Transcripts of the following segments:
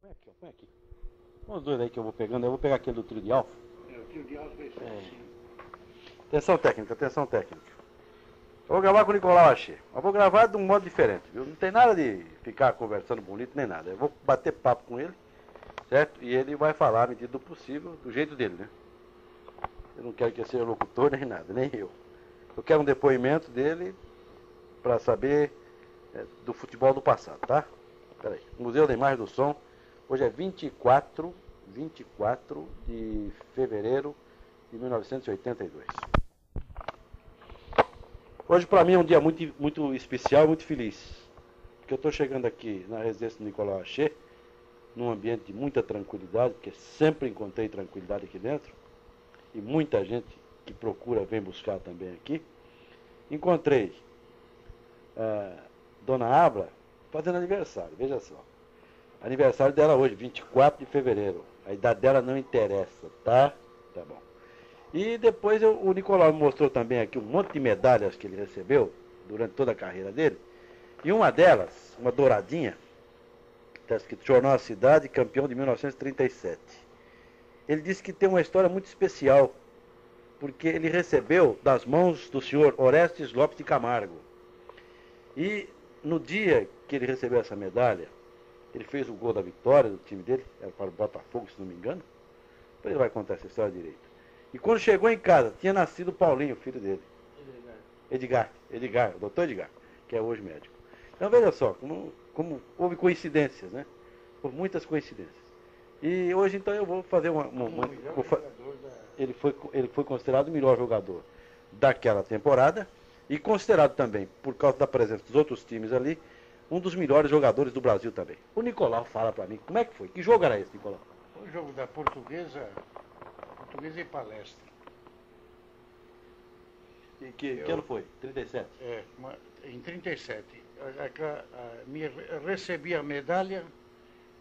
Põe aqui, ó, põe aqui. Põe os dois aí que eu vou pegando. Eu vou pegar aquele do trio de alfa. O trio de alfa vai ser assim. Atenção técnica, atenção técnica. Eu vou gravar com o Nicolau Axê. Mas vou gravar de um modo diferente, viu? Não tem nada de ficar conversando bonito nem nada. Eu vou bater papo com ele, certo? E ele vai falar à medida do possível, do jeito dele, né? Eu não quero que ele seja locutor nem nada, nem eu. Eu quero um depoimento dele para saber do futebol do passado, tá? Peraí. Museu da Imagem do Som. Hoje é 24 de fevereiro de 1982. Hoje para mim é um dia muito especial, muito feliz. Porque eu estou chegando aqui na residência do Nicolau Axê, num ambiente de muita tranquilidade, porque sempre encontrei tranquilidade aqui dentro. E muita gente que procura vem buscar também aqui. Encontrei Dona Abla fazendo aniversário, veja só. Aniversário dela hoje, 24 de fevereiro. A idade dela não interessa, tá? Tá bom. E depois o Nicolau me mostrou também aqui um monte de medalhas que ele recebeu durante toda a carreira dele. E uma delas, uma douradinha, está escrito Jornal da Cidade, campeão de 1937. Ele disse que tem uma história muito especial, porque ele recebeu das mãos do senhor Orestes Lopes de Camargo. E no dia que ele recebeu essa medalha, ele fez o gol da vitória do time dele, era para o Botafogo, se não me engano. Depois ele vai contar essa história direito. E quando chegou em casa, tinha nascido o Paulinho, filho dele. Edgar, o doutor Edgar, que é hoje médico. Então veja só, como houve coincidências, né? Houve muitas coincidências. E hoje então eu vou fazer ele foi considerado o melhor jogador daquela temporada e considerado também, por causa da presença dos outros times ali, um dos melhores jogadores do Brasil também. O Nicolau fala pra mim, como é que foi? Que jogo era esse, Nicolau? O jogo da Portuguesa e Palestra. E que ano foi? 37? Em 37. Recebi a medalha,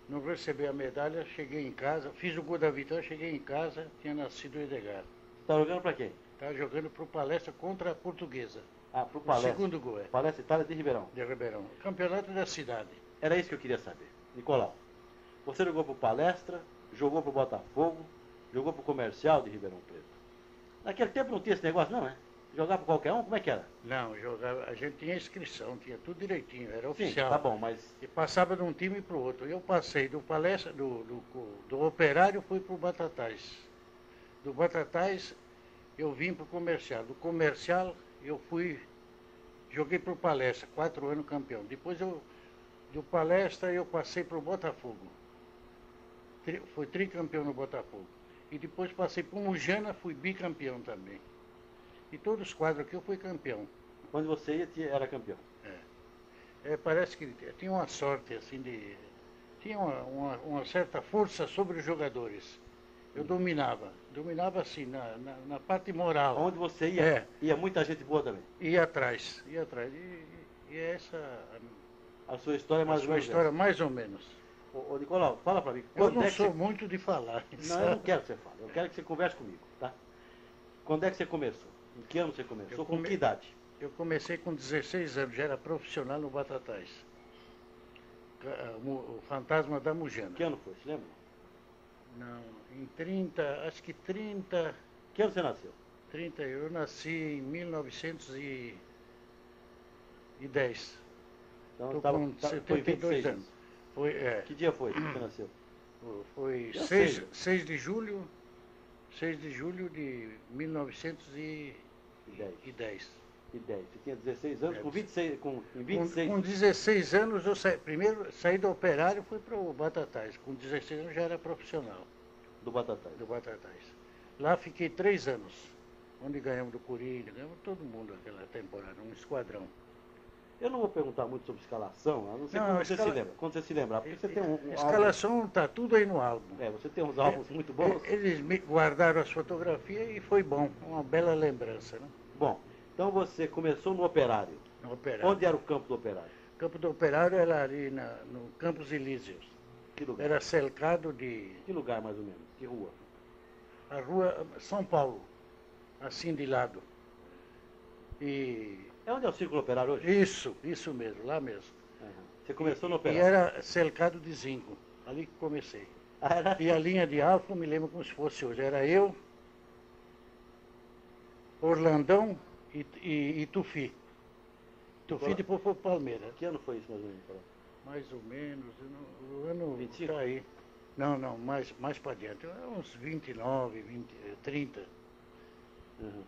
não recebi a medalha, cheguei em casa, fiz o gol da vitória, cheguei em casa, tinha nascido o Edgar. Você tá jogando pra quem? Estava jogando pro Palestra contra a Portuguesa. Ah, pro Palestra. O segundo gol, Palestra Itália de Ribeirão. De Ribeirão. Campeonato da cidade. Era isso que eu queria saber. Nicolau, você jogou pro Palestra, jogou pro Botafogo, jogou pro Comercial de Ribeirão Preto. Naquele tempo não tinha esse negócio, não, é? Jogar para qualquer um? Como é que era? Não, jogava, a gente tinha inscrição, tinha tudo direitinho, era Sim, oficial. tá bom, mas... E passava de um time para o outro. Eu passei do Palestra, do Operário, fui para o Batatais. Do Batatais, eu vim para o Comercial. Do Comercial, joguei para o Palestra, 4 anos campeão. Depois, do Palestra, eu passei para o Botafogo. Fui tricampeão no Botafogo. E depois passei para o Mujana, fui bicampeão também. E todos os quadros aqui eu fui campeão. Quando você ia, era campeão? Parece que tinha uma sorte, assim, tinha uma certa força sobre os jogadores. Eu dominava assim, na parte moral. Onde você ia, ia muita gente boa também? Ia atrás. E essa... A sua história é mais ou menos? A sua história mais ou menos. Ô Nicolau, fala pra mim. Eu não sou muito de falar. Não, eu não quero que você fale. Eu quero que você converse comigo, tá? Quando é que você começou? Em que ano você começou? Com que idade? Eu comecei com 16 anos, já era profissional no Batatais. O Fantasma da Mujana. Que ano foi, você lembra? Não, em 30, acho que 30... Que ano você nasceu? 30, eu nasci em 1910. Então, estou com 72 anos. Que dia foi que você nasceu? Foi 6 de julho de 1910. Você tinha 16 anos, com 26 com 16 anos, primeiro saí do Operário e fui para o Batatais. Com 16 anos já era profissional. Do Batatais? Do Batatais. Lá fiquei 3 anos, onde ganhamos do Corinthians, ganhamos todo mundo aquela temporada, um esquadrão. Eu não vou perguntar muito sobre escalação, a não ser quando você se lembra. Quando você se lembrar, porque você tem a escalação está tudo aí no álbum. Você tem uns álbuns muito bons. Eles me guardaram as fotografias e foi bom, uma bela lembrança, né? Bom, então você começou no Operário. No Operário. Onde era o campo do Operário? O campo do Operário era ali no Campos Elíseos. Que lugar? Era cercado de... Que lugar, mais ou menos? Que rua? A rua São Paulo, assim de lado. É onde é o Círculo Operário hoje? Isso mesmo, lá mesmo. Você começou no Operário? E era cercado de zinco. Ali que comecei. Ah, era? E a linha de alfa, eu me lembro como se fosse hoje. Era eu, Orlandão e Tufi. Tufi depois foi pro Palmeiras. Que ano foi isso, mais ou menos? Nicolau? Mais ou menos, o ano 25? tá aí. Não, mais para diante. Uns 29, 20, 30. Uhum.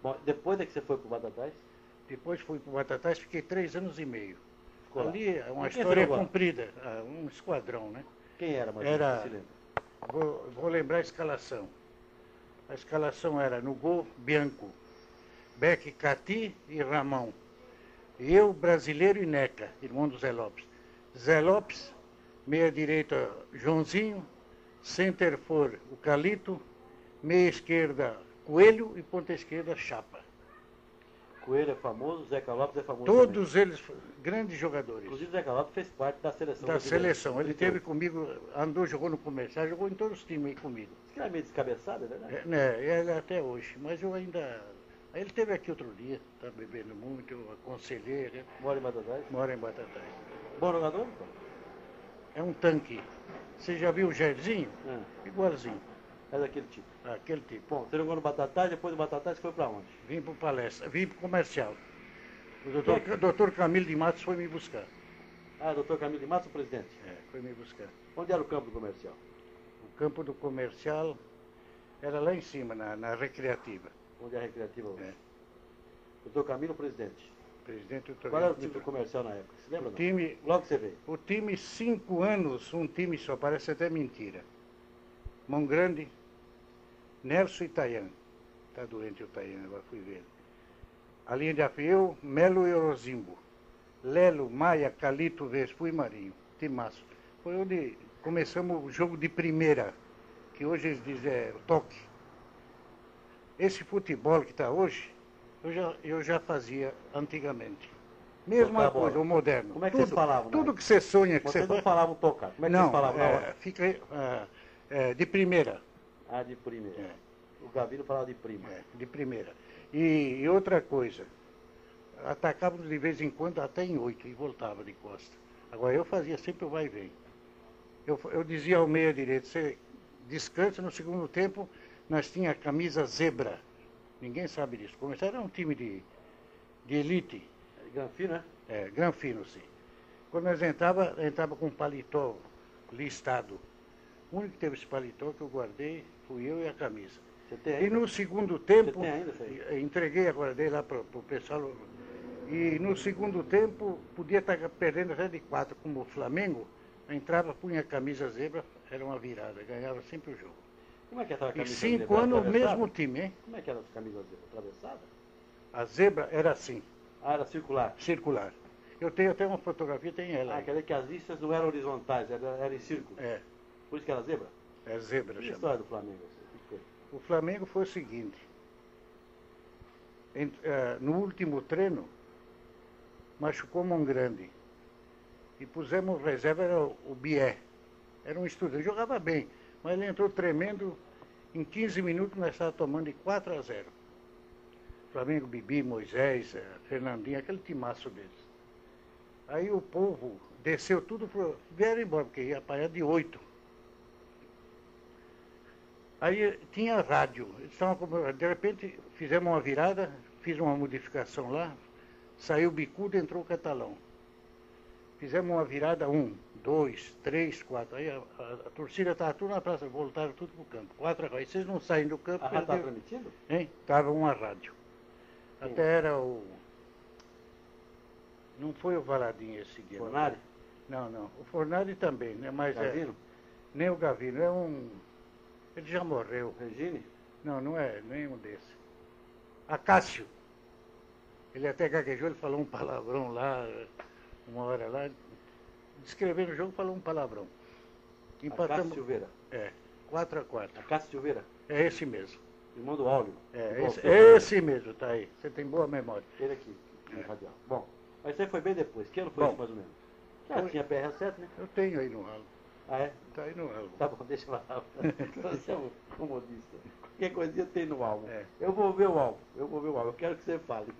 Bom, depois é que você foi pro Batatais? Depois fui para o Batatais, fiquei 3 anos e meio. Ficou lá. Ali é uma Mas quem história jogou lá? comprida, um esquadrão, né? Quem era, mais Era- ou menos, você se lembra? Vou lembrar a escalação. A escalação era no gol, Bianco, Beck, Cati e Ramão. Eu, Brasileiro e Neca, irmão do Zé Lopes. Zé Lopes, meia direita, Joãozinho, center for o Calito, meia esquerda, Coelho e ponta esquerda, Chapa. Coelho é famoso, Zeca Lopes é famoso Todos eles grandes jogadores. também. Inclusive, Zeca Lopes fez parte da seleção Da brasileira. seleção. Ele teve comigo, andou, jogou no comercial, jogou em todos os times aí comigo. Esse cara é meio descabeçado, é verdade? Ele até hoje, mas eu ainda. Aí ele esteve aqui outro dia, tá bebendo muito, eu aconselhei, né? Mora em Batatais? Mora em Batatais. Bom jogador, então? É um tanque. Você já viu o Jairzinho? Igualzinho, É daquele tipo. aquele tipo. Bom, você jogou no Batatais, depois do Batatais foi pra onde? Vim para palestra, vim para comercial. O doutor Camilo de Matos foi me buscar. Ah, doutor Camilo de Matos, o presidente. Foi me buscar. Onde era o campo do comercial? O campo do comercial era lá em cima, na recreativa. Onde é a recreativa hoje? É. Doutor Camilo, o presidente. Presidente do Qual era o time do comercial na época? Você lembra? O não? time, Logo que você veio. o time, 5 anos, um time só, parece até mentira. Mão Grande, Nelson e Tayan. Está doente o Tayan, agora fui ver. A linha de apoio, Melo e Orozimbo. Lelo, Maia, Calito, Vespo e Marinho. Timaço. Foi onde começamos o jogo de primeira, que hoje eles dizem o toque. Esse futebol que está hoje, eu já fazia antigamente. Mesma Tocar a bola. coisa, o moderno. Como é que vocês falavam, Tudo né? que você sonha que Vocês você não falavam tocar. Como é que não, vocês falavam na hora? fica de primeira. Ah, de primeira. É. O Gavino falava de prima. De primeira. E outra coisa, atacávamos de vez em quando até em 8 e voltava de costa. Agora eu fazia sempre o vai e vem. Eu dizia ao meia direito, você descansa no segundo tempo, nós tinha a camisa zebra. Ninguém sabe disso. Começaram era um time de elite. Granfino, né? Granfino, sim. Quando nós entrava com um paletó listado. O único que teve esse paletó que eu guardei fui eu e a camisa. Você tem E ainda? no segundo tempo, Você tem ainda isso aí? entreguei, guardei lá para o pessoal. E no segundo tempo, podia estar perdendo até de 4, como o Flamengo. Entrava, punha a camisa zebra, era uma virada, ganhava sempre o jogo. Como é que era a E camisa 5 zebra? anos, o Atravessada? mesmo time, hein? Como é que era a camisa zebra? Atravessada? A zebra era assim, Ah, era circular. circular. Eu tenho até uma fotografia, tem ela. Ah, aí. quer dizer que as listas não eram horizontais, era em círculo. É, Por isso que era zebra? é zebra. E a chama. história do Flamengo? Assim, o que foi? O Flamengo foi o seguinte, no último treino, machucou Mão Grande. E pusemos reserva, era o Bié. Era um estudante, jogava bem, mas ele entrou tremendo. Em 15 minutos nós estávamos tomando de 4-0. Flamengo, Bibi, Moisés, Fernandinho, aquele timaço deles. Aí o povo desceu tudo, vieram embora, porque ia apanhar de 8. Aí tinha rádio, de repente fizemos uma virada, fiz uma modificação lá, saiu o bicudo, entrou o catalão. Fizemos uma virada, 1, 2, 3, 4. Aí a torcida estava tudo na praça, voltaram tudo para o campo. 4 aí vocês não saem do campo. A rádio estava transmitindo? Hein? Estava uma rádio. Sim. Até era o. Não foi o Valadinho esse dia. Fornari? Não. O Fornari também, né? Mas Gavino? nem o Gavino, é um. Ele já morreu. Regine? Não é nenhum desse. Acácio. Ele até gaguejou, ele falou um palavrão lá, uma hora lá. Descrevendo o jogo, falou um palavrão. Acácio Silveira. 4-4. Acácio Silveira? É esse mesmo. Irmão do Áureo. Esse mesmo, tá aí. Você tem boa memória. Ele aqui, radial. Bom, mas você foi bem depois. Que ano foi isso, mais ou menos? Já tinha PR7, né? Eu tenho aí no álbum. Ah, é? Tá aí no álbum. Tá bom, deixa lá. Você é um comodista. Qualquer coisinha tem no álbum. É. Eu vou ver o álbum. Eu quero que você fale.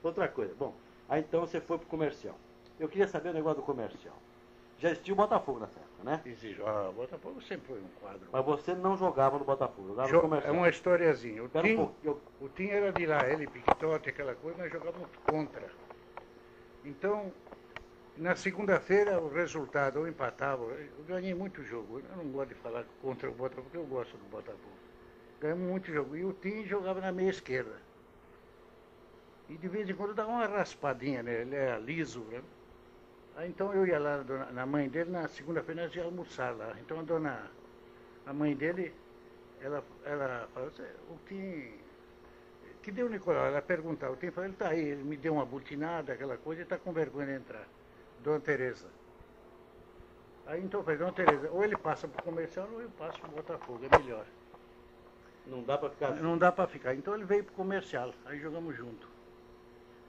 Outra coisa. Bom, aí então você foi pro comercial. Eu queria saber o negócio do comercial. Já existia o Botafogo nessa época, né? Exige. O Botafogo sempre foi um quadro. Mas você não jogava no Botafogo, jogava no Comercial. É uma historiazinha. Um o Tim era de lá, ele, Piquetote, aquela coisa, nós jogávamos contra. Então, na segunda-feira, o resultado, eu empatava, eu ganhei muito jogo. Eu não gosto de falar contra o Botafogo, porque eu gosto do Botafogo. Ganhamos muito jogo. E o Tim jogava na meia esquerda. E de vez em quando dava uma raspadinha, né? Ele era liso, né? Aí, então eu ia lá na mãe dele, na segunda-feira nós íamos almoçar lá. Então a mãe dele, ela falou assim, o Tim, que deu o Nicolau? Ela perguntava, o Tim falou, ele tá aí, ele me deu uma butinada, aquela coisa, e tá com vergonha de entrar. Dona Tereza. Aí então eu falei, Dona Tereza, ou ele passa pro Comercial ou eu passo pro Botafogo, é melhor. Não dá para ficar. Não dá para ficar. Então ele veio pro Comercial, aí jogamos junto.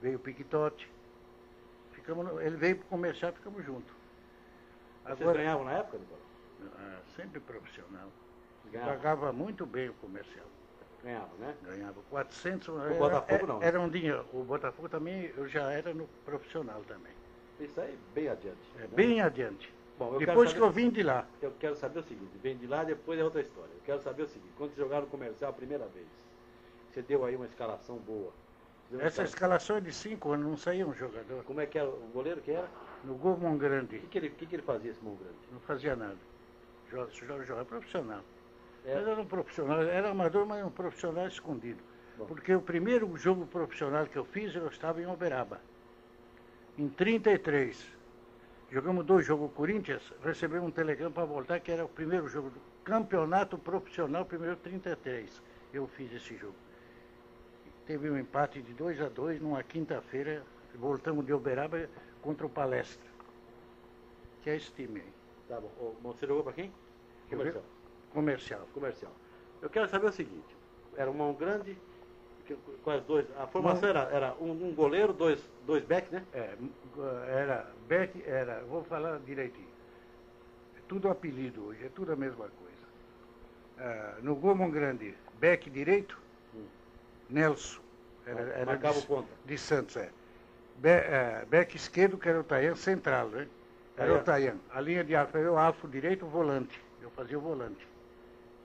Veio o Piquetote. Ele veio pro Comercial e ficamos juntos. Vocês ganhavam na época, Nicolau? Sempre profissional. Ganhava. Pagava muito bem o Comercial. Ganhava, né? Ganhava 400. O Botafogo não. Era um dinheiro. O Botafogo também, eu já era no profissional também. Isso aí, bem adiante. Né? Bem adiante. Bom, depois que eu vim de lá. Eu quero saber o seguinte, vem de lá, depois é outra história. Eu quero saber o seguinte, quando você jogaram no Comercial a primeira vez, você deu aí uma escalação boa. Essa escalação é de 5 anos, não saía um jogador. Como é que era? O goleiro que era? No gol Mongrande. O que ele fazia, esse Mongrande? Não fazia nada. Jogava profissional. É. Mas era um profissional, era amador, mas um profissional escondido. Bom. Porque o primeiro jogo profissional que eu fiz, eu estava em Uberaba. Em 33. Jogamos 2 jogos Corinthians, recebemos um telegrama para voltar, que era o primeiro jogo do campeonato profissional, primeiro 33. Eu fiz esse jogo. Teve um empate de 2-2 numa quinta-feira, voltamos de Uberaba contra o Palestra, que é esse time aí. Tá bom. Você jogou para quem? Comercial. Comercial. Eu quero saber o seguinte, era um mão grande, com as dois, a formação era um goleiro, dois backs, né? Era back, vou falar direitinho. É tudo apelido hoje, é tudo a mesma coisa. No gol grande, back direito, Nelson. Marcava o ponta. De Santos, back esquerdo, que era o Tayan, central, né? Era o Tayan. A linha de alfa, eu alfo direito, volante. Eu fazia o volante.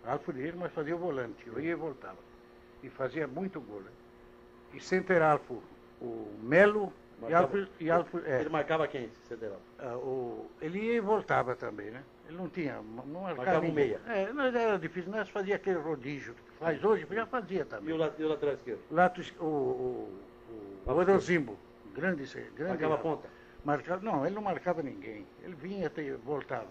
Alfo direito, mas fazia o volante. Eu ia e voltava. E fazia muito gol, né? E center alfo, o Melo e alfo. Ele marcava quem, center alfo? Ele ia e voltava também, né? Ele não marcava um meia. Mas era difícil, nós fazia aquele rodízio que faz hoje, já fazia também. E o lateral esquerdo? O Orozimbo, grande. Marcava ponta? Não, ele não marcava ninguém. Ele vinha e voltava.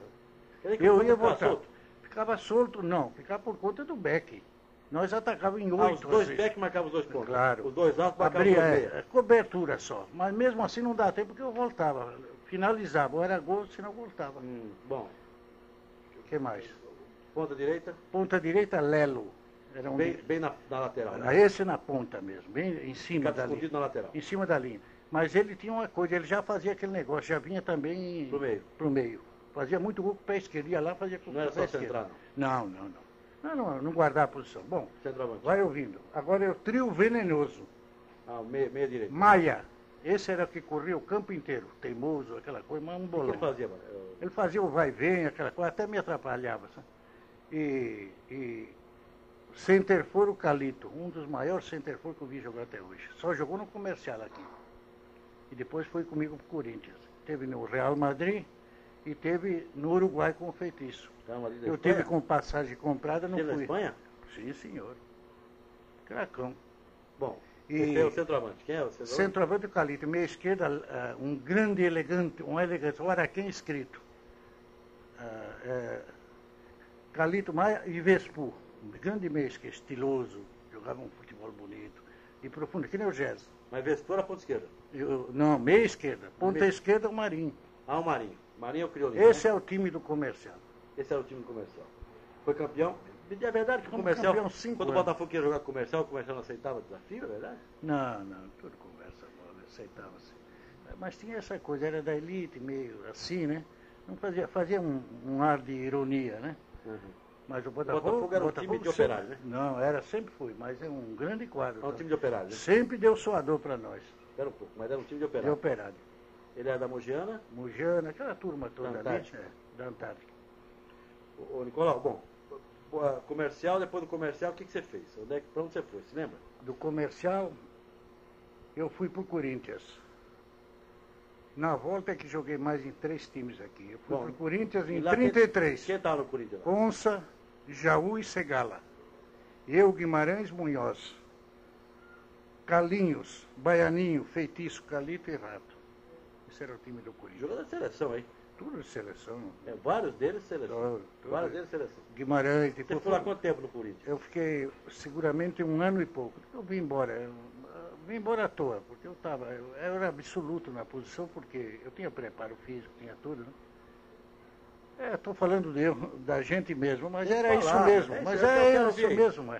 Eu ia voltar. Ficava solto, não. Ficava por conta do Beck. Nós atacávamos em 8. Os dois Beck marcavam os 2 pontos. Claro. Os 2 altos marcavam os 2 meia. Cobertura só. Mas mesmo assim não dá tempo porque eu voltava. Finalizava. Ou era gol, senão voltava. Bom. O que mais? Ponta direita? Ponta direita, Lelo. Era bem na lateral. Né? Esse na ponta mesmo. Bem em cima da linha. Na lateral. Em cima da linha. Mas ele tinha uma coisa, ele já fazia aquele negócio, já vinha também pro meio. Fazia muito gol com o pé esquerdo, ia lá fazia com o pé esquerdo. Não era só central, não. Não guardar a posição. Bom, centroavante. Vai ouvindo. Agora é o trio venenoso. Meia direita. Maia. Esse era o que corria o campo inteiro. Teimoso, aquela coisa, mas um bolão. O que ele fazia, mano? Ele fazia o vai e vem, aquela coisa, até me atrapalhava. Sabe? E centerfor o Calito, um dos maiores centerfor que eu vi jogar até hoje. Só jogou no Comercial aqui. E depois foi comigo para o Corinthians. Teve no Real Madrid e teve no Uruguai com o Feitiço. Eu tive com passagem comprada, não fui. Na Espanha? Sim, senhor. Cracão. Bom, esse é o centroavante. Quem é o centroavante? Centroavante o Calito. Meia esquerda, um grande elegante, o Araquém escrito. Calito Maia e Vespu. Um grande meia esquerda, estiloso, jogava um futebol bonito. E profundo, que nem o Gés. Mas Vespu era ponta esquerda? Não, meia esquerda. Ponta esquerda é o Marinho. O Marinho. Marinho é o crioulo. Esse é o time do Comercial. Esse era o time do Comercial. Foi campeão? É verdade que o Comercial, quando o Botafogo queria jogar com o Comercial não aceitava o desafio, é verdade? Não, tudo conversa bola, aceitava-se. Mas tinha essa coisa, era da elite, meio assim, né? Não fazia um ar de ironia, né? Uhum. Mas o Botafogo era um time de operário, né? Não, sempre foi, mas é um grande quadro. Era um time de operário, né? Sempre deu suador para nós. Espera um pouco, mas era um time de operário. De operário. Ele era da Mogiana? Mogiana, aquela turma toda da Antártica. ali, da Antártica. Ô, Nicolau, bom, comercial, depois do comercial, o que você fez? Pra onde você foi, se lembra? Do Comercial, eu fui pro Corinthians. Na volta é que joguei mais em 3 times aqui. Eu fui pro Corinthians em 33. Quem estava no Corinthians? Onça, Jaú e Segala. Eu, Guimarães, Munhoz. Calinhos, Baianinho, Feitiço, Calito e Rato. Esse era o time do Corinthians. Jogou da seleção, hein? Tudo de seleção. Vários deles seleção. Vários deles seleção. Guimarães. Você ficou lá quanto tempo no Corinthians? Eu fiquei seguramente 1 ano e pouco. Eu vim embora. Vim embora à toa, porque eu era absoluto na posição, porque eu tinha preparo físico, tinha tudo, né? Estou falando da gente mesmo, mas era isso mesmo. Mas era isso mesmo,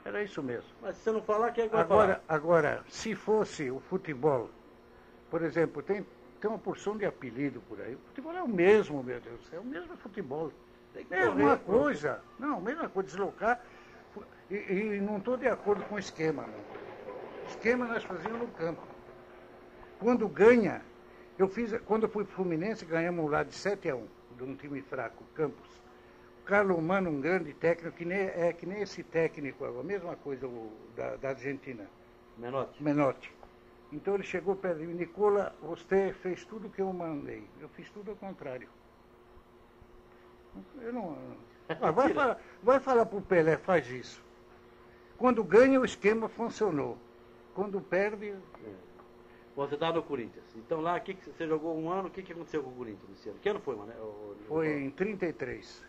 era isso mesmo. Mas se você não falar, quem é que vai falar? Agora, se fosse o futebol, por exemplo, tem uma porção de apelido por aí. O futebol é o mesmo, meu Deus, é o mesmo futebol. Mesma coisa. Não, mesma coisa, deslocar. E não estou de acordo com o esquema, não. Esquema nós fazíamos no campo. Quando ganha, quando eu fui pro Fluminense, ganhamos lá de 7-1, de um time fraco, Campos. O Carlos Mano, um grande técnico, que nem esse técnico, a mesma coisa da Argentina. Menotti. Então ele chegou perto de mim, Nicola, você fez tudo o que eu mandei. Eu fiz tudo ao contrário. Eu não. Vai falar pro Pelé, faz isso. Quando ganha, o esquema funcionou. Quando perde... Bom, você estava no Corinthians. Então lá, você jogou 1 ano, o que aconteceu com o Corinthians nesse ano? Que ano foi, mano? Foi em 33.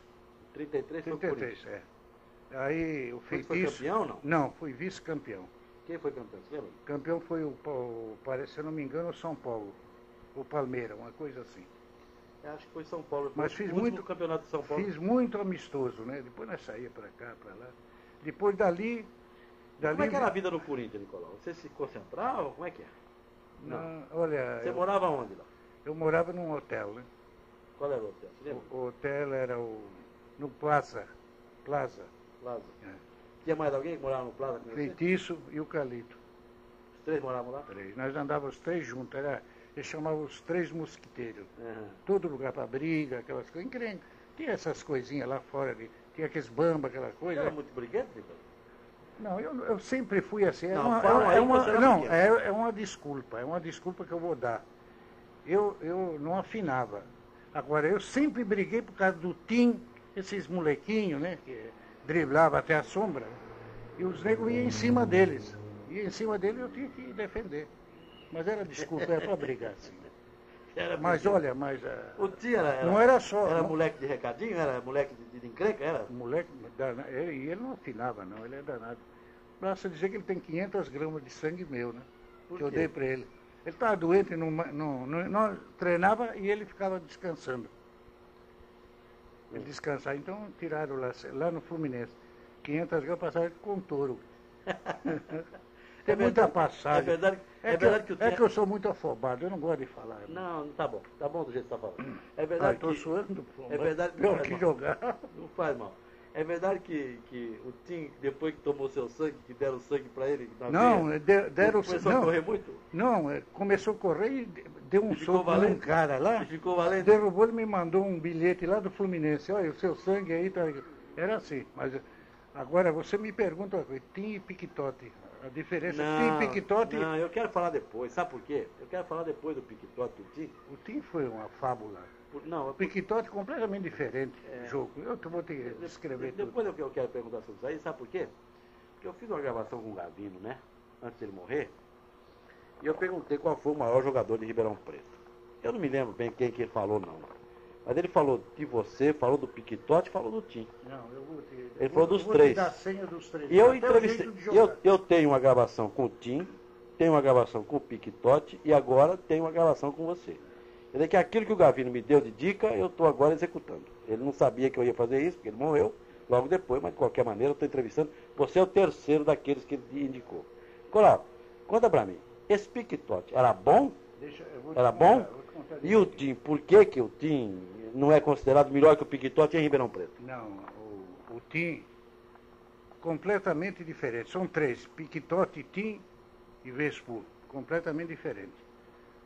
33 foi o Corinthians. Aí o Feitiço... Foi campeão ou não? Não, fui vice-campeão. Quem foi campeão? Você lembra? Campeão foi parece, se eu não me engano, o São Paulo. O Palmeiras, uma coisa assim. Eu acho que foi São Paulo. Mas fiz muito campeonato de São Paulo. Fiz muito amistoso, né? Depois nós saía para cá, para lá. Depois dali... Como é que era a vida no Corinthians, Nicolau? Você se concentrava? Como é que é? Não. Olha... Você morava onde lá? Eu morava num hotel, né? Qual era o hotel? Você lembra? O hotel era no Plaza. É. Tinha mais alguém que morava no Plaza com você? Feitiço e o Calito. Os 3 moravam lá? 3. Nós andávamos os 3 juntos. Eles chamavam os 3 mosquiteiros. Uhum. Todo lugar para briga, aquelas coisas. Tinha essas coisinhas lá fora. Tinha aqueles bamba, aquela coisa. Você era muito briguento, Nicolau? Não, eu sempre fui assim. É uma desculpa que eu vou dar. Eu não afinava. Agora, eu sempre briguei por causa do Tim, esses molequinhos, né, que driblava até a sombra, e os negros iam em cima deles. E em cima deles eu tinha que defender. Mas era desculpa, era para brigar, assim. O Tim não era só. Era moleque de recadinho? Era moleque de encrenca? Era? Moleque, ele não afinava, não, ele é danado. Basta dizer que ele tem 500 gramas de sangue meu, né? Que eu dei para ele. Ele estava doente, não treinava e ele ficava descansando. Ele descansava, então tiraram lá no Fluminense. 500 gramas passaram com touro. Tem muita passagem. É verdade que o Tim... É que eu sou muito afobado, eu não gosto de falar. Não, tá bom. Tá bom do jeito que você está falando. É verdade estou suando. É verdade que eu que jogar. Não faz mal. É verdade que o Tim, depois que tomou seu sangue, que deram sangue para ele? Não, deram sangue. Começou a correr muito? Não, começou a correr e deu um soco num cara lá. E ficou valendo? Derrubou, ele me mandou um bilhete lá do Fluminense. Olha, o seu sangue aí tá... Era assim, mas agora você me pergunta, Tim e Piquitote. A diferença Tim e Piquitote... Não, eu quero falar depois. Sabe por quê? Eu quero falar depois do Piquitote do Tim. O Tim foi uma fábula. Não, o Piquitote completamente diferente do jogo. Eu vou te descrever tudo. Depois eu quero perguntar sobre isso aí, sabe por quê? Porque eu fiz uma gravação com o Gavino, né? Antes dele morrer. E eu perguntei qual foi o maior jogador de Ribeirão Preto. Eu não me lembro bem quem que ele falou, não. Mas ele falou de você, falou do Piquitote e falou do Tim. Não, eu vou te... Ele falou dos 3. Te dar a senha dos 3. E eu entrevistei. Eu tenho uma gravação com o Tim, tenho uma gravação com o Piquitote e agora tenho uma gravação com você. Quer dizer que aquilo que o Gavino me deu de dica, eu estou agora executando. Ele não sabia que eu ia fazer isso, porque ele morreu logo depois, mas de qualquer maneira eu estou entrevistando. Você é o terceiro daqueles que ele indicou. Coral, conta para mim, esse Piquitote era bom? Era bom? E o Tim, por que o Tim não é considerado melhor que o Piquitote em Ribeirão Preto? Não, o Tim, completamente diferente. São 3, Piquitote, Tim e Vespu, completamente diferentes.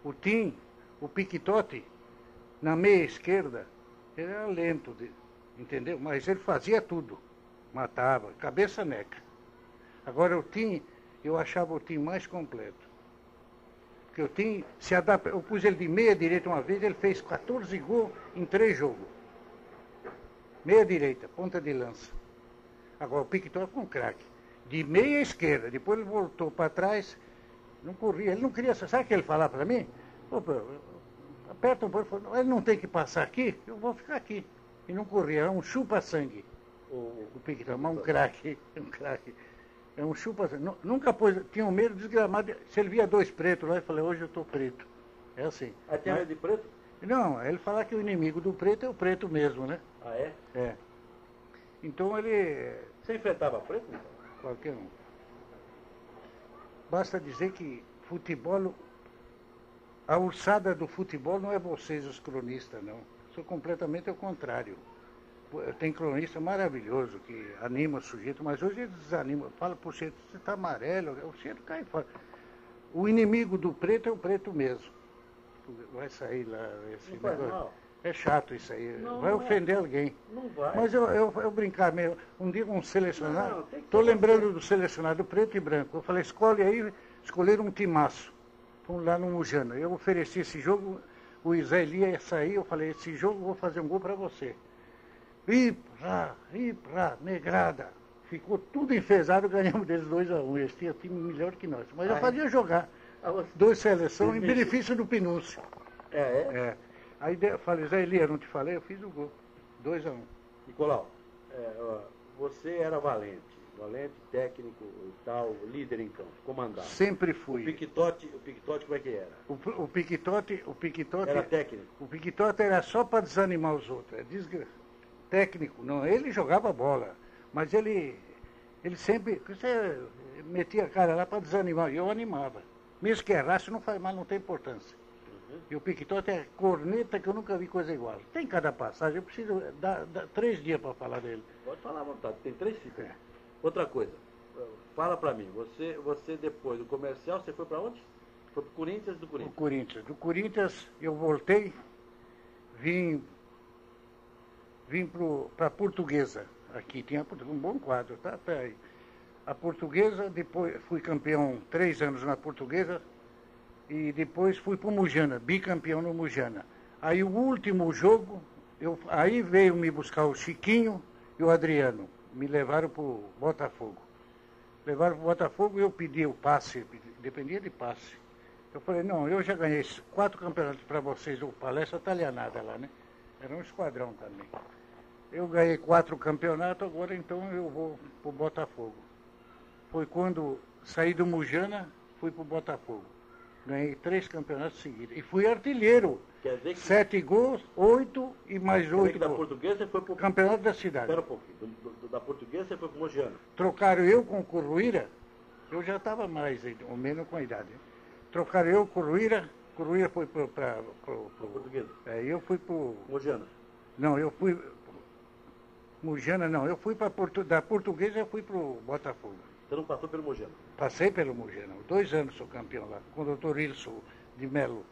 O Piquitote, na meia esquerda, ele era lento entendeu? Mas ele fazia tudo, matava, cabeça neca. Agora o Tim, eu achava o Tim mais completo. Porque o Tim se adapta, eu pus ele de meia direita uma vez, ele fez 14 gols em 3 jogos. Meia direita, ponta de lança. Agora o Piquetote foi um craque. De meia esquerda, depois ele voltou para trás, não corria, ele não queria, sabe o que ele falava para mim? Opa, aperta um pouco, ele não tem que passar aqui, eu vou ficar aqui. E não corria, era um chupa-sangue. O Piquetote, mas um craque, É um chupa-sangue. Nunca pôs, tinha um medo desgramado. Se ele via 2 pretos lá, eu falei, hoje eu estou preto. É assim. Aí tem medo de preto? Não, ele fala que o inimigo do preto é o preto mesmo, né? Ah, é? É. Então ele... Você enfrentava preto? Então? Qualquer um. Basta dizer que futebol, a ursada do futebol não é vocês os cronistas, não. Sou completamente ao contrário. Tem cronista maravilhoso que anima o sujeito, mas hoje ele desanima. Fala pro sujeito, você está amarelo, o sujeito cai fora. O inimigo do preto é o preto mesmo. Vai sair lá esse negócio. É chato isso aí. Vai ofender alguém. Não vai. Mas eu brincar mesmo. Um dia um selecionado. Estou lembrando do selecionado preto e branco. Eu falei, escolhe aí, escolheram um timaço. Fomos lá no Mujana. Eu ofereci esse jogo, o Israeli ia sair, eu falei, esse jogo eu vou fazer um gol para você. Negrada. Ficou tudo enfesado, ganhamos deles 2-1. Eles tinham time melhor que nós. Mas eu fazia jogar. 2 seleções em benefício do Pinúcio. É. Aí eu falei, Zé Elia, não te falei? Eu fiz o gol. 2-1. Nicolau, você era valente, técnico e tal, líder em campo, comandante. Sempre fui. O Piquetote como é que era? O Piquetote era técnico? O Piquetote era só para desanimar os outros. Técnico, não. Ele jogava bola, mas ele sempre... Você metia a cara lá para desanimar, e eu animava. Mesmo que errasse, não faz mal, não tem importância. E o Piquetote é corneta que eu nunca vi coisa igual. Tem cada passagem, eu preciso dar 3 dias para falar dele. Pode falar à vontade, tem 3 ciclos. Outra coisa, fala para mim, você depois do comercial, você foi para onde? Foi pro Corinthians do Corinthians? Do Corinthians eu voltei, vim para a Portuguesa. Aqui tinha um bom quadro, tá? Peraí. A Portuguesa, depois fui campeão 3 anos na Portuguesa, e depois fui para o Mujana, bicampeão no Mujana. Aí o último jogo, aí veio me buscar o Chiquinho e o Adriano. Me levaram para o Botafogo. Levaram para o Botafogo e eu pedi o passe, dependia de passe. Eu falei, não, eu já ganhei 4 campeonatos para vocês, o Palestra Italianada lá, né? Era um esquadrão também. Eu ganhei 4 campeonatos, agora então eu vou para o Botafogo. Foi quando saí do Mujana, fui para o Botafogo. Ganhei 3 campeonatos seguidos. E fui artilheiro. Quer dizer que 7 gols, 8 e mais 8 gols. Da Portuguesa você foi para o campeonato da cidade. Espera um pouquinho. Da Portuguesa você foi para o Mogiana. Trocaram eu com o Corruíra. Eu já estava mais ou menos com a idade. Trocaram eu com o Corruíra. Corruíra foi para o Portuguesa. Eu fui para o Mogiana. Não, eu fui Mujana não. Eu fui para da Portuguesa, eu fui para o Botafogo. Você não passou pelo Mujana? Passei pelo Mujana. 2 anos sou campeão lá, com o doutor Wilson de Melo.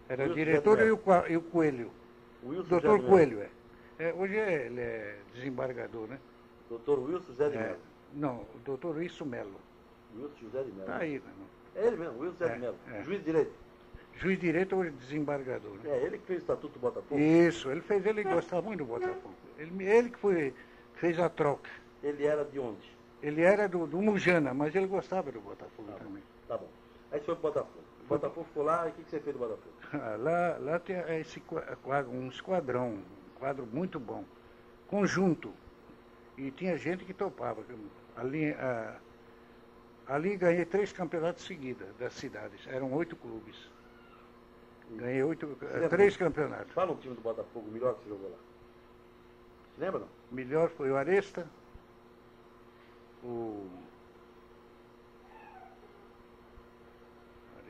Era diretor e o Coelho. O Wilson doutor Coelho, hoje ele é desembargador, né? Doutor Wilson José de Melo? Não, o doutor Wilson Melo. Wilson José de Melo. Tá aí, né? É ele mesmo, Wilson José de Melo. Juiz de direito. Juiz de direito ou desembargador, né? É ele que fez o Estatuto do Botafogo? Isso, ele gostava muito do Botafogo. Ele que fez a troca. Ele era de onde? Ele era do Mujana, mas ele gostava do Botafogo também. Tá bom. Aí você foi pro Botafogo. O Botafogo ficou lá, e o que você fez do Botafogo? Lá tem esse quadro, um esquadrão, um quadro muito bom. Conjunto. E tinha gente que topava. Ali ganhei 3 campeonatos seguidos das cidades. Eram 8 clubes. Ganhei 3 campeonatos. Fala um time do Botafogo melhor que você jogou lá. Você lembra não? Melhor foi o Aresta.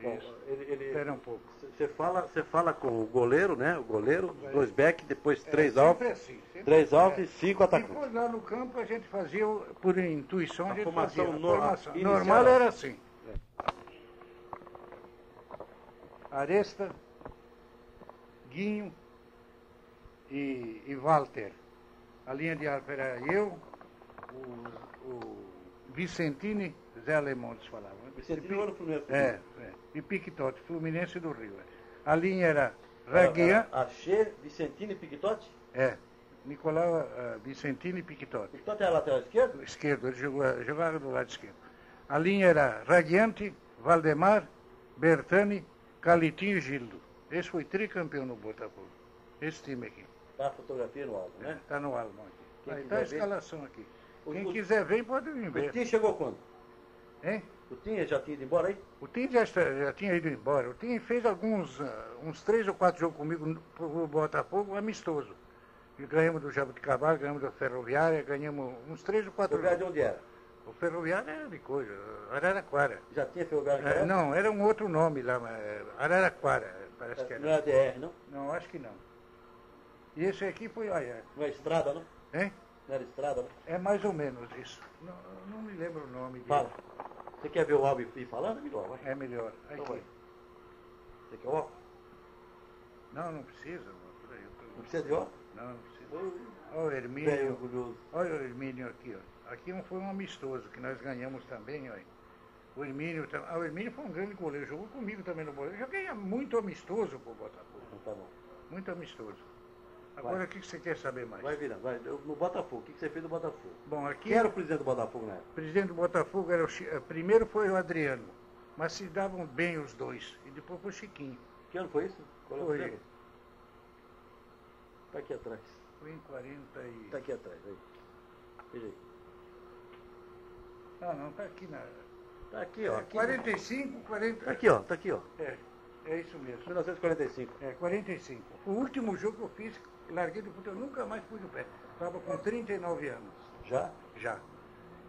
Espera um pouco. Você fala com o goleiro, né? O goleiro, 2 back, depois 3 alvos. Assim, 3 alvos e 5 atacantes. Depois lá no campo a gente fazia, por intuição, a gente formação fazia. formação normal era assim. Aresta, Guinho e Walter. A linha de alfa era eu, o Vicentini, Zé Alemão, eles falavam. Vicentini era o primeiro. E Piquetotti, Fluminense do Rio. A linha era Raguian. Axê, Vicentini e Piquetotti? Nicolau Vicentini e Piquetotti. Piquetotti era lateral esquerdo? Esquerdo, ele jogava do lado esquerdo. A linha era Radiante, Valdemar, Bertani, Calitinho e Gildo. Esse foi tricampeão no Botafogo. Esse time aqui. Tá a fotografia no álbum, né? Está no álbum aqui. Aí Quem está a quiser ver. escalação aqui. Quem quiser ver, pode vir O ver. Tim chegou quando? Hein? O Tim já tinha ido embora aí? O Tim já tinha ido embora. O Tim fez uns 3 ou 4 jogos comigo no Botafogo, amistoso. E ganhamos do Jabuticabal, ganhamos da Ferroviária, ganhamos uns 3 ou 4 Ferroviária de jogos. onde era? O Ferroviária era de coisa, Araraquara. Já tinha Ferroviária? Não, era um outro nome lá, mas Araraquara, parece que Não era. era DR, não? Não, acho que não. E esse aqui foi, olha, Não é estrada, não? hein? Não era estrada, não? É mais ou menos isso. Não me lembro o nome dele. Fala. Você quer ver o álbum e ir falando? É melhor, vai. É melhor. Então Aqui. vai. Você quer óculos? Não precisa. Não precisa de óculos? Não precisa. Ô, Olha o velho Hermínio. orgulhoso. Olha o Hermínio aqui, ó. Aqui foi um amistoso que nós ganhamos também, olha. O Hermínio foi um grande goleiro, jogou comigo também no goleiro. Eu joguei muito amistoso pro Botafogo. Então tá bom. Muito amistoso. Agora Vai. o que você quer saber mais? Vai virando, vai. No Botafogo, o que você fez no Botafogo? Bom, aqui Quem era o presidente do Botafogo na época? o presidente do Botafogo era primeiro foi o Adriano, mas se davam bem os dois. E depois foi o Chiquinho. Que ano foi isso? Qual é o Foi. tempo? Tá aqui atrás. Foi em 40 e... Tá aqui atrás, aí. Veja aí. Não, tá aqui na... Tá aqui, ó. Aqui, 45, 40... Tá aqui, ó. Tá aqui, ó. É isso mesmo. 1945. 45. O último jogo que eu fiz, larguei do futebol, eu nunca mais fui do pé. Estava com 39 anos. Já? Já.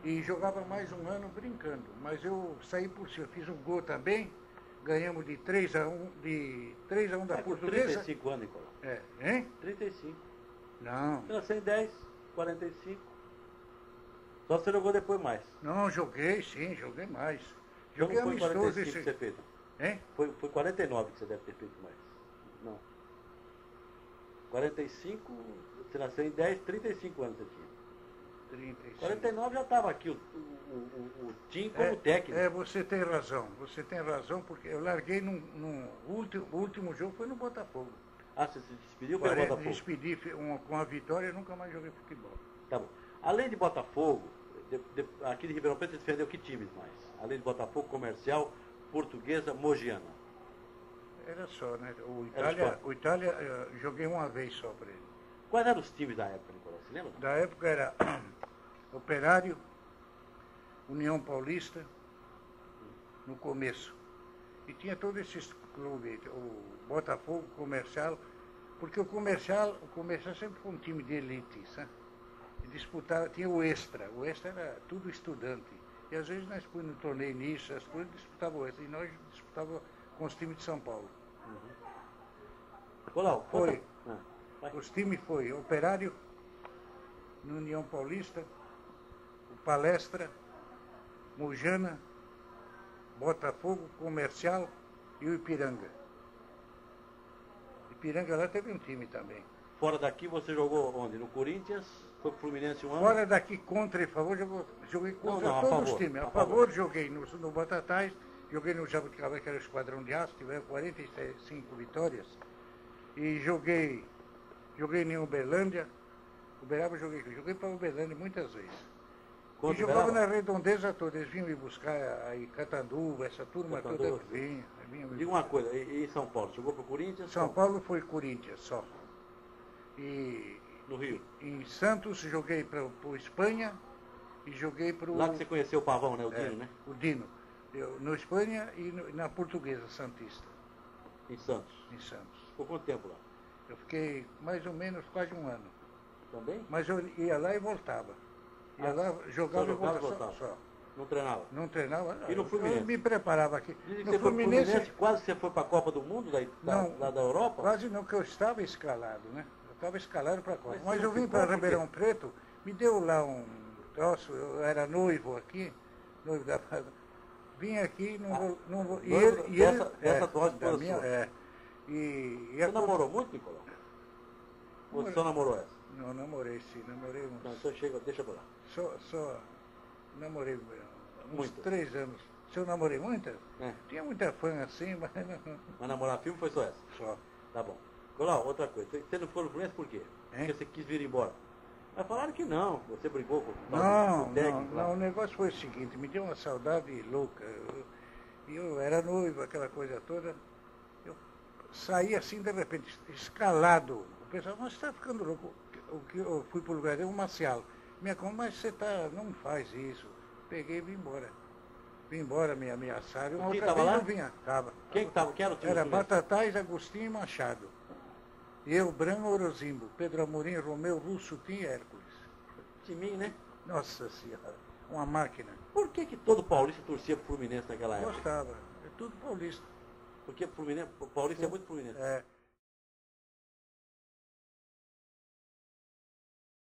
E jogava mais um ano brincando. Mas eu saí por cima, fiz um gol também, ganhamos de 3-1 da Tá com Portuguesa. 35 anos, Nicolau. Hein? 35. Não. 1910, 45. Só você jogou depois mais. Não, joguei sim, joguei mais. Então Joguei não foi amistoso 45 esse. que você fez. Hein? Foi 49 que você deve ter feito mais. Não. 45, você nasceu em 10, 35 anos você tinha. 35. 49 já estava aqui o Tim como técnico. Você tem razão, porque eu larguei o último jogo foi no Botafogo. Ah, você se despediu pelo Me Botafogo? despedi com a vitória, eu nunca mais joguei futebol. Tá bom. Além de Botafogo, aqui de Ribeirão Preto você defendeu que times mais? Além de Botafogo, Comercial, Portuguesa, Mogiana. Era só, né? Era O Itália joguei uma vez só para ele. Quais eram os times da época, Nicolau? Você lembra? Da época era Operário, União Paulista, no começo. E tinha todos esses clubes, o Botafogo, Comercial, porque o Comercial sempre foi um time de elite, sabe? E disputava, tinha o Extra era tudo estudante. E às vezes nós punhamos no torneio nisso, as coisas disputavam o Extra, e nós disputávamos com os times de São Paulo. Nicolau, Foi. Vai. Os times foi Operário, no União Paulista, o Palestra, Mujana, Botafogo, Comercial e o Ipiranga. Ipiranga lá teve um time também. Fora daqui você jogou onde? No Corinthians? Foi pro Fluminense um ano? Fora daqui, contra e favor, joguei contra todos os times. A favor joguei no Batatais, joguei no Jabuticabal, que era o Esquadrão de Aço, tivemos 45 vitórias. E joguei em Uberlândia. Uberaba joguei para Uberlândia muitas vezes. Quanto E jogava Uberaba? na redondeza toda. Eles vinham me buscar aí, Catanduva, essa turma Catanduva, toda vinha me Diga uma coisa, e em São Paulo? Jogou pro Corinthians? São Paulo foi Corinthians só. E No Rio? em Santos joguei para o Espanha e joguei para o... Lá que você conheceu o Pavão, né? O Dino, né? O Dino. No Espanha e na Portuguesa Santista, Em Santos. em Santos. Ficou quanto tempo lá? Eu fiquei mais ou menos quase um ano. Também? Mas eu ia lá e voltava. Ia lá, jogava só e voltava. voltava? Só. Não treinava? Não treinava. E no Fluminense? Eu me preparava aqui. Dizem que No você foi pro Fluminense, Fluminense, quase você foi para a Copa do Mundo lá da Europa? quase não, que eu estava escalado, né? Eu estava escalado para a Copa. Mas Mas você eu não vim ficou para por quê? Ribeirão Preto, me deu lá um troço, eu era noivo aqui, noivo da... Vim aqui, não vou... Dessa atual esposa minha, sua? E Você namorou muito, Nicolau? Ou você só namorou essa? Não, namorei sim, namorei uns... Não, então chega, deixa pra lá. Só namorei uns Muito. 3 anos. Se eu namorei muita? É. Tinha muita fã assim, mas não. Mas namorar filme foi só essa? Só. Tá bom. Colau, outra coisa. Você não foi no Fluminense por quê? Porque você quis vir embora. Mas falaram que não. Você brigou com o técnico lá. Não, o negócio foi o seguinte, me deu uma saudade louca. Eu era noivo, aquela coisa toda. Eu saí assim, de repente, escalado. O pessoal, mas você está ficando louco. Eu fui para o lugar dele, o Marcial. Mas você não faz isso. Peguei e vim embora. Vim embora, me ameaçaram. Uma Quem outra estava vez lá? eu vinha. Tava. Quem estava? Quem era o time? Era do Fluminense? Batatais, Agostinho e Machado. Eu, Branco Orozimbo, Pedro Amorim, Romeu, Russo, Tim e Hércules. Timinho, né? Nossa Senhora, uma máquina. Por que todo paulista torcia pro Fluminense naquela época? Gostava, é tudo paulista. Porque o Paulista é muito Fluminense. É.